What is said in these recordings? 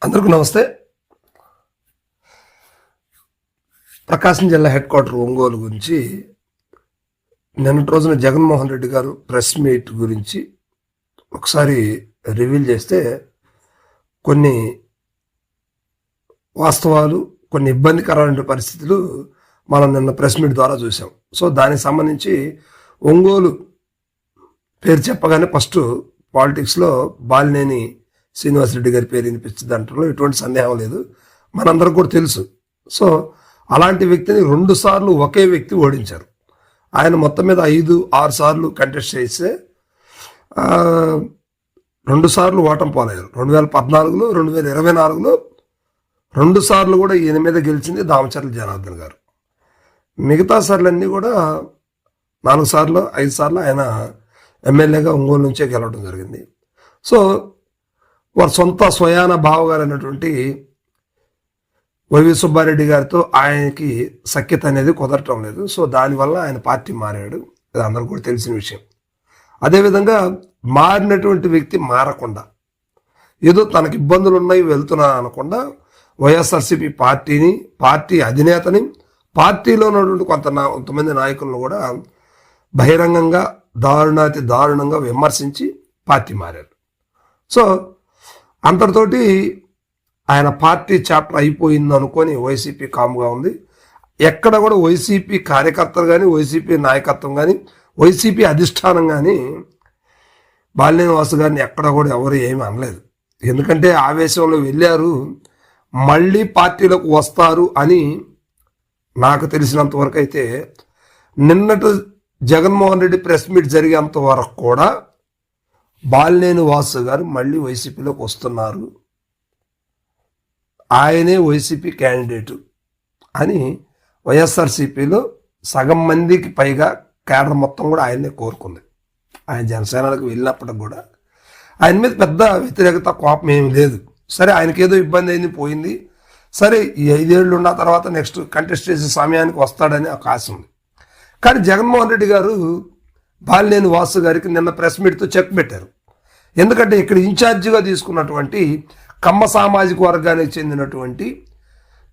అందరికీ నమస్తే. ప్రకాశం జిల్లా హెడ్ క్వార్టర్ ఒంగోలు గురించి నిన్నటి రోజున జగన్మోహన్ రెడ్డి గారు ప్రెస్ మీట్ గురించి ఒకసారి రివీల్ చేస్తే కొన్ని వాస్తవాలు, కొన్ని ఇబ్బందికరమైన పరిస్థితులు మనం నిన్న ప్రెస్ మీట్ ద్వారా చూసాం. సో దానికి సంబంధించి ఒంగోలు పేరు చెప్పగానే ఫస్ట్ పాలిటిక్స్లో బాలినేని శ్రీనివాసరెడ్డి గారి పేరు వినిపించింది అంటారు, ఎటువంటి సందేహం లేదు, మనందరికి కూడా తెలుసు. సో అలాంటి వ్యక్తిని 2 సార్లు ఒకే వ్యక్తి ఓడించారు. ఆయన మొత్తం మీద 5-6 సార్లు కంటెస్ట్ చేస్తే 2 సార్లు ఓటమి పాలయ్యారు. 2014లో 2024లో 2 సార్లు కూడా ఈయన మీద గెలిచింది దామచర్ల జనార్దన్ గారు. మిగతా సార్లన్నీ కూడా 4 సార్లు 5 సార్లు ఆయన ఎమ్మెల్యేగా ఒంగోలు నుంచే గెలవడం జరిగింది. సో వారి సొంత స్వయాన బావగారైనటువంటి వైవి సుబ్బారెడ్డి గారితో ఆయనకి సఖ్యత అనేది కుదరటం లేదు. సో దానివల్ల ఆయన పార్టీ మారాడు, అది అందరూ కూడా తెలిసిన విషయం. అదేవిధంగా మారినటువంటి వ్యక్తి మారకుండా ఏదో తనకి ఇబ్బందులు ఉన్నాయి వెళ్తున్నా అనకుండా వైఎస్ఆర్సీపీ పార్టీ అధినేతని, పార్టీలో ఉన్నటువంటి కొంతమంది నాయకులను కూడా బహిరంగంగా దారుణాతి దారుణంగా విమర్శించి పార్టీ మారారు. సో అంతటితోటి ఆయన పార్టీ చాప్టర్ అయిపోయింది అనుకొని వైసీపీ కామ్గా ఉంది. ఎక్కడ కూడా వైసీపీ కార్యకర్తలు కానీ, వైసీపీ నాయకత్వం కానీ, వైసీపీ అధిష్టానం కానీ బాలినేని వాసు గారిని ఎక్కడ కూడా ఎవరు ఏమీ అనలేదు. ఎందుకంటే ఆవేశంలో వెళ్ళారు, మళ్ళీ పార్టీలోకి వస్తారు అని నాకు తెలిసినంత వరకు అయితే నిన్నటి జగన్మోహన్ రెడ్డి ప్రెస్ మీట్ జరిగేంత వరకు కూడా బాలినేని వాసు గారు మళ్ళీ వైసీపీలోకి వస్తున్నారు, ఆయనే వైసీపీ క్యాండిడేటు అని వైఎస్ఆర్సీపీలో సగం మందికి పైగా కేడర్ మొత్తం కూడా ఆయన్నే కోరుకుంది. ఆయన జనసేనలకు వెళ్ళినప్పటికి కూడా ఆయన మీద పెద్ద వ్యతిరేకత, కోపం ఏమి లేదు. సరే ఆయనకేదో ఇబ్బంది అయింది, పోయింది. సరే ఈ 5 ఏళ్ళు ఉన్న తర్వాత నెక్స్ట్ కంటెస్ట్ చేసే సమయానికి వస్తాడని ఒక ఆశ ఉంది. కానీ జగన్మోహన్ రెడ్డి గారు బాలినేని వాసు గారికి నిన్న ప్రెస్ మీట్తో చెక్ పెట్టారు. ఎందుకంటే ఇక్కడ ఇన్ఛార్జిగా తీసుకున్నటువంటి కమ్మ సామాజిక వర్గానికి చెందినటువంటి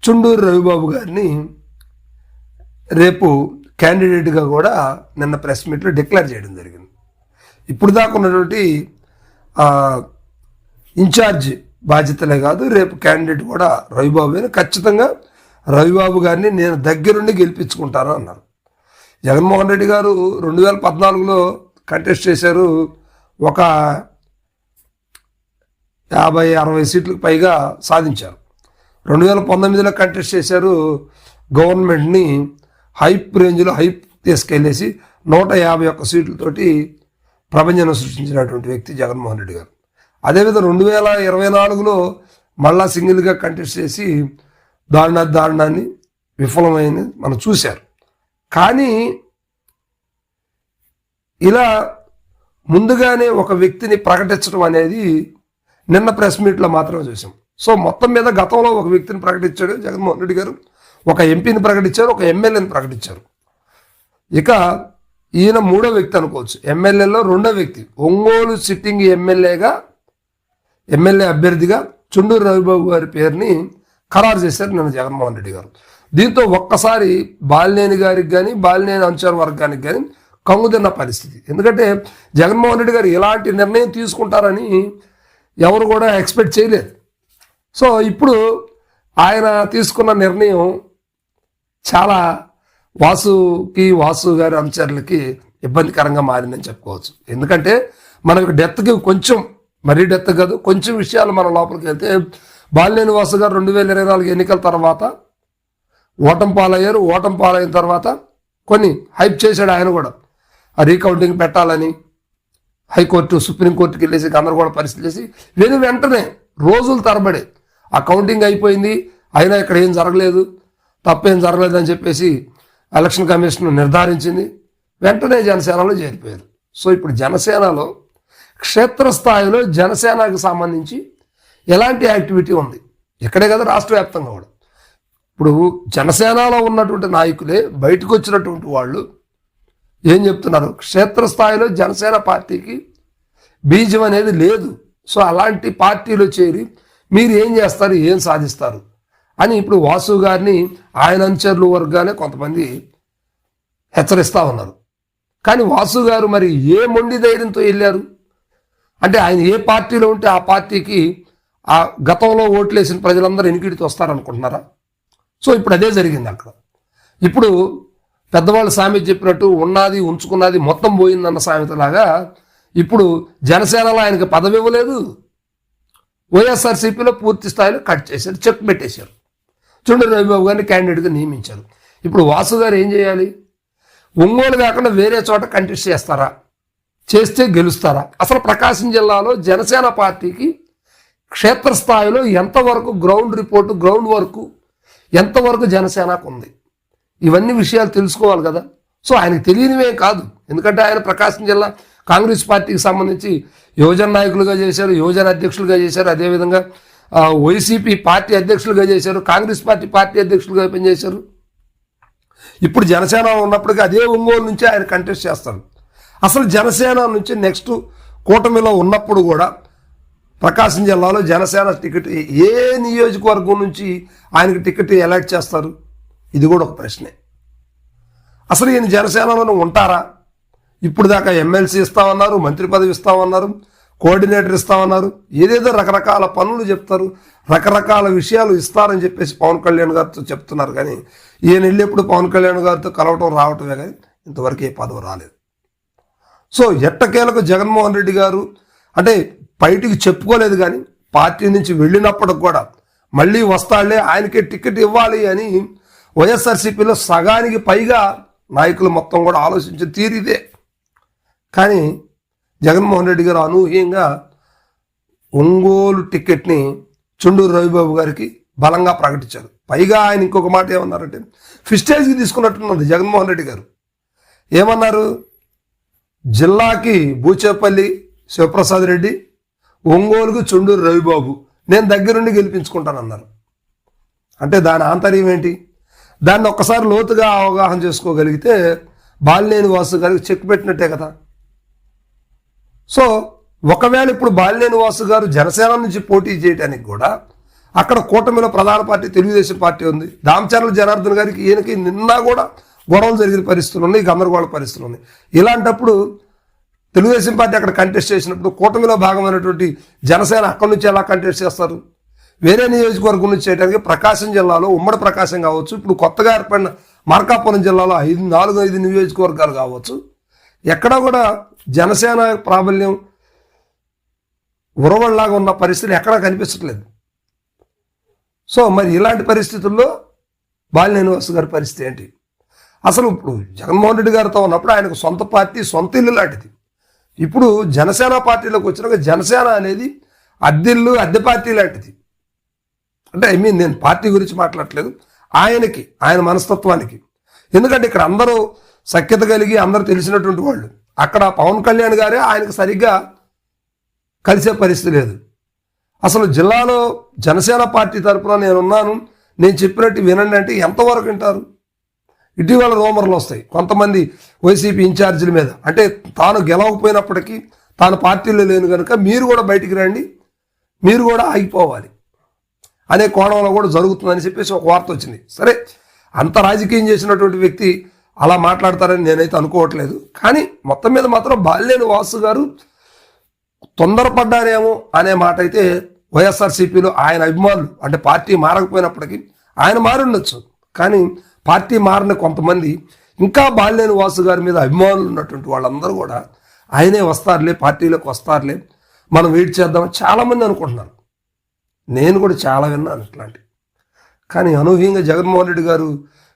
చుండూరు రవిబాబు గారిని రేపు క్యాండిడేట్గా కూడా నిన్న ప్రెస్ మీట్లో డిక్లేర్ చేయడం జరిగింది. ఇప్పుడు దాకా ఉన్నటువంటి ఇన్ఛార్జ్ బాధ్యతలే కాదు, రేపు క్యాండిడేట్ కూడా రవిబాబు. ఖచ్చితంగా రవిబాబు గారిని నేను దగ్గరుండి గెలిపించుకుంటాను అన్నారు. జగన్మోహన్ రెడ్డి గారు 2014లో కంటెస్ట్ చేశారు, ఒక 50-60 సీట్లకు పైగా సాధించారు. 2019లో కంటెస్ట్ చేశారు, గవర్నమెంట్ని రేంజ్లో హైప్ తీసుకెళ్ళేసి 151 సీట్లతోటి ప్రభంజనం సృష్టించినటువంటి వ్యక్తి జగన్మోహన్ రెడ్డి గారు. అదేవిధంగా 2024లో మళ్ళా సింగిల్గా కంటెస్ట్ చేసి దారుణాన్ని విఫలమైంది మనం చూశారు. కానీ ఇలా ముందుగానే ఒక వ్యక్తిని ప్రకటించడం అనేది నిన్న ప్రెస్ మీట్లో మాత్రమే చూసాం. సో మొత్తం మీద గతంలో ఒక వ్యక్తిని ప్రకటించాడు జగన్మోహన్ రెడ్డి గారు, ఒక ఎంపీని ప్రకటించారు, ఒక ఎమ్మెల్యేని ప్రకటించారు. ఇక ఈయన 3వ వ్యక్తి అనుకోవచ్చు, ఎమ్మెల్యేలో 2వ వ్యక్తి. ఒంగోలు సిట్టింగ్ ఎమ్మెల్యే అభ్యర్థిగా చుండూరు రవిబాబు గారి పేరుని ఖరారు చేశారు నిన్న జగన్మోహన్ రెడ్డి గారు. దీంతో ఒక్కసారి బాలినేని గారికి కానీ, బాలినేని అనుచర వర్గానికి కానీ కంగుతిన్న పరిస్థితి. ఎందుకంటే జగన్మోహన్ రెడ్డి గారు ఇలాంటి నిర్ణయం తీసుకుంటారని ఎవరు కూడా ఎక్స్పెక్ట్ చేయలేదు. సో ఇప్పుడు ఆయన తీసుకున్న నిర్ణయం చాలా వాసు గారి అనుచరులకి ఇబ్బందికరంగా మారిందని చెప్పుకోవచ్చు. ఎందుకంటే మనకి డెత్కి కొంచెం, మరీ డెత్ కాదు, కొంచెం విషయాలు మన లోపలికి వెళ్తే బాలినేని వాసు గారు 2024 ఎన్నికల తర్వాత ఓటమి పాలయ్యారు. ఓటమి పాలైన తర్వాత కొన్ని హైప్ చేశాడు ఆయన కూడా, ఆ రీకౌంటింగ్ పెట్టాలని హైకోర్టు, సుప్రీంకోర్టుకి వెళ్ళేసి గందరగోళ పరిస్థితి చేసి వెంటనే రోజుల తరబడి ఆ కౌంటింగ్ అయిపోయింది, అయినా ఇక్కడ ఏం జరగలేదు, తప్పేం జరగలేదు అని చెప్పేసి ఎలక్షన్ కమిషన్ నిర్ధారించింది. వెంటనే జనసేనలో చేరిపోయారు. సో ఇప్పుడు జనసేనలో క్షేత్రస్థాయిలో జనసేనకు సంబంధించి ఎలాంటి యాక్టివిటీ ఉంది, ఇక్కడే కదా రాష్ట్ర వ్యాప్తంగా కూడా. ఇప్పుడు జనసేనలో ఉన్నటువంటి నాయకులే బయటకు వచ్చినటువంటి వాళ్ళు ఏం చెప్తున్నారు, క్షేత్రస్థాయిలో జనసేన పార్టీకి బీజం అనేది లేదు. సో అలాంటి పార్టీలో చేరి మీరు ఏం చేస్తారు, ఏం సాధిస్తారు అని ఇప్పుడు వాసు గారిని ఆయన అనుచరులు వర్గానే కొంతమంది హెచ్చరిస్తూ ఉన్నారు. కానీ వాసు గారు మరి ఏ మొండి ధైర్యంతో వెళ్ళారు అంటే ఆయన ఏ పార్టీలో ఉంటే ఆ పార్టీకి ఆ గతంలో ఓట్లేసిన ప్రజలందరూ ఎనికిడితో వస్తారనుకుంటున్నారా? సో ఇప్పుడు అదే జరిగింది అక్కడ. ఇప్పుడు పెద్దవాళ్ళు సామెత చెప్పినట్టు ఉన్నది ఉంచుకున్నది మొత్తం పోయిందన్న సామెతలాగా ఇప్పుడు జనసేనలో ఆయనకి పదవి ఇవ్వలేదు, వైఎస్ఆర్సీపీలో పూర్తి స్థాయిలో కట్ చేశారు, చెక్ పెట్టేశారు, చుండూరు రవిబాబు గారిని క్యాండిడేట్గా నియమించారు. ఇప్పుడు వాసు గారు ఏం చేయాలి? ఒంగోలు కాకుండా వేరే చోట కంటెస్ట్ చేస్తారా? చేస్తే గెలుస్తారా? అసలు ప్రకాశం జిల్లాలో జనసేన పార్టీకి క్షేత్రస్థాయిలో ఎంతవరకు గ్రౌండ్ రిపోర్టు, గ్రౌండ్ వర్క్ ఎంతవరకు జనసేనకు ఉంది, ఇవన్నీ విషయాలు తెలుసుకోవాలి కదా. సో ఆయనకు తెలియనివే కాదు, ఎందుకంటే ఆయన ప్రకాశం జిల్లా కాంగ్రెస్ పార్టీకి సంబంధించి యువజన నాయకులుగా చేశారు, యువజన అధ్యక్షులుగా చేశారు, అదేవిధంగా వైసీపీ పార్టీ అధ్యక్షులుగా చేశారు, కాంగ్రెస్ పార్టీ అధ్యక్షులుగా పనిచేశారు. ఇప్పుడు జనసేన ఉన్నప్పటికీ అదే ఒంగోలు నుంచి ఆయన కంటెస్ట్ చేస్తారు. అసలు జనసేన నుంచి నెక్స్ట్ కూటమిలో ఉన్నప్పుడు కూడా ప్రకాశం జిల్లాలో జనసేన టికెట్ ఏ నియోజకవర్గం నుంచి ఆయనకి టికెట్ ఎలక్ట్ చేస్తారు? ఇది కూడా ఒక ప్రశ్నే. అసలు ఈయన జనసేనలో ఉంటారా? ఇప్పుడు దాకా ఎమ్మెల్సీ ఇస్తామన్నారు, మంత్రి పదవి ఇస్తామన్నారు, కోఆర్డినేటర్ ఇస్తామన్నారు, ఏదేదో రకరకాల పనులు చెప్తారు, రకరకాల విషయాలు ఇస్తారని చెప్పేసి పవన్ కళ్యాణ్ గారితో చెప్తున్నారు. కానీ ఈయన వెళ్ళేప్పుడు పవన్ కళ్యాణ్ గారితో కలవటం రావటమే కానీ ఇంతవరకు ఏ పదవి రాలేదు. సో ఎట్టకేలకు జగన్మోహన్ రెడ్డి గారు అంటే బయటికి చెప్పుకోలేదు, కానీ పార్టీ నుంచి వెళ్ళినప్పటికి కూడా మళ్ళీ వస్తాళ్లే, ఆయనకే టికెట్ ఇవ్వాలి అని వైఎస్ఆర్సీపీలో సగానికి పైగా నాయకులు మొత్తం కూడా ఆలోచించిన తీరిదే. కానీ జగన్మోహన్ రెడ్డి గారు అనూహ్యంగా ఒంగోలు టికెట్ని చుండూరు రవిబాబు గారికి బలంగా ప్రకటించారు. పైగా ఆయన ఇంకొక మాట ఏమన్నారంటే ఫిస్టేజ్కి తీసుకున్నట్టున్నది జగన్మోహన్ రెడ్డి గారు. ఏమన్నారు? జిల్లాకి బూచేపల్లి శివప్రసాద్ రెడ్డి, ఒంగోలుకు చుండూరు రవిబాబు, నేను దగ్గరుండి గెలిపించుకుంటానన్నారు. అంటే దాని ఆంతర్యం ఏంటి? దాన్ని ఒక్కసారి లోతుగా అవగాహన చేసుకోగలిగితే బాలినేని వాసు గారికి చెక్ పెట్టినట్టే కదా. సో ఒకవేళ ఇప్పుడు బాలినేని వాసు గారు జనసేన నుంచి పోటీ చేయడానికి కూడా అక్కడ కూటమిలో ప్రధాన పార్టీ తెలుగుదేశం పార్టీ ఉంది. దామచర్ల జనార్దన్ గారికి ఈయనకి నిన్న కూడా గొడవలు జరిగిన పరిస్థితులు ఉన్నాయి, గందరగోళ పరిస్థితులు ఉన్నాయి. ఇలాంటప్పుడు తెలుగుదేశం పార్టీ అక్కడ కంటెస్ట్ చేసినప్పుడు కూటమిలో భాగమైనటువంటి జనసేన అక్కడి నుంచి ఎలా కంటెస్ట్ చేస్తారు? వేరే నియోజకవర్గం నుంచి చేయడానికి ప్రకాశం జిల్లాలో ఉమ్మడి ప్రకాశం కావచ్చు, ఇప్పుడు కొత్తగా ఏర్పడిన మార్కాపురం జిల్లాలో 4-5 నియోజకవర్గాలు కావచ్చు, ఎక్కడా కూడా జనసేన ప్రాబల్యం ఉరవల్లాగా ఉన్న పరిస్థితులు ఎక్కడా కనిపించట్లేదు. సో మరి ఇలాంటి పరిస్థితుల్లో బాలినేని వాసు గారి పరిస్థితి ఏంటి? అసలు ఇప్పుడు జగన్మోహన్ రెడ్డి గారితో ఉన్నప్పుడు ఆయనకు సొంత పార్టీ, సొంత ఇల్లు లాంటిది. ఇప్పుడు జనసేన పార్టీలోకి వచ్చినాక జనసేన అనేది అద్దెల్లు, అద్దె పార్టీ లాంటిది. అంటే నేను పార్టీ గురించి మాట్లాడట్లేదు, ఆయనకి, ఆయన మనస్తత్వానికి. ఎందుకంటే ఇక్కడ అందరూ సఖ్యత కలిగి అందరూ తెలిసినటువంటి వాళ్ళు. అక్కడ పవన్ కళ్యాణ్ గారే ఆయనకు సరిగ్గా కలిసే పరిస్థితి లేదు. అసలు జిల్లాలో జనసేన పార్టీ తరఫున నేనున్నాను, నేను చెప్పినట్టు వినండి అంటే ఎంతవరకు వింటారు? ఇటీవల రూమర్లు వస్తాయి కొంతమంది వైసీపీ ఇన్ఛార్జీల మీద, అంటే తాను గెలవకపోయినప్పటికీ తాను పార్టీలో లేను కనుక మీరు కూడా బయటికి రండి, మీరు కూడా ఆగిపోవాలి అనే కోణంలో కూడా జరుగుతుందని చెప్పేసి ఒక వార్త వచ్చింది. సరే, అంత రాజకీయం చేసినటువంటి వ్యక్తి అలా మాట్లాడతారని నేనైతే అనుకోవట్లేదు. కానీ మొత్తం మీద మాత్రం బాలినేని వాసు గారు తొందరపడ్డారేమో అనే మాట అయితే వైఎస్ఆర్సీపీలో ఆయన అభిమానులు, అంటే పార్టీ మారకపోయినప్పటికీ ఆయన మారుండొచ్చు, కానీ పార్టీ మారిన కొంతమంది ఇంకా బాలినేని వాసు గారి మీద అభిమానులు ఉన్నటువంటి వాళ్ళందరూ కూడా ఆయనే వస్తారులే, పార్టీలోకి వస్తారులే, మనం వెయిట్ చేద్దామని చాలామంది అనుకుంటున్నారు. నేను కూడా చాలా విన్నాను ఇట్లాంటి. కానీ అనూహ్యంగా జగన్మోహన్ రెడ్డి గారు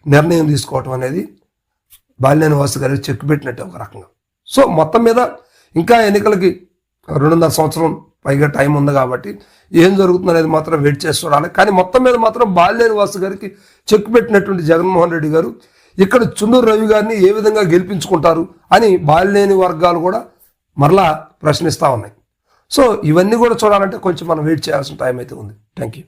నిర్ణయం తీసుకోవటం అనేది బాలినేని వాసు గారికి చెక్ పెట్టినట్టే ఒక రకంగా. సో మొత్తం మీద ఇంకా ఎన్నికలకి 2.5 సంవత్సరం పైగా టైం ఉంది కాబట్టి ఏం జరుగుతుంది అనేది మాత్రం వెయిట్ చేసి చూడాలి. కానీ మొత్తం మీద మాత్రం బాలినేని వాసు గారికి చెక్ పెట్టినటువంటి జగన్మోహన్ రెడ్డి గారు ఇక్కడ చుండూరు రవి గారిని ఏ విధంగా గెలిపించుకుంటారు అని బాలినేని వర్గాలు కూడా మరలా ప్రశ్నిస్తూ ఉన్నాయి. సో ఇవన్నీ కూడా చూడాలంటే కొంచెం మనం వెయిట్ చేయాల్సిన టైం అయితే ఉంది. Thank you.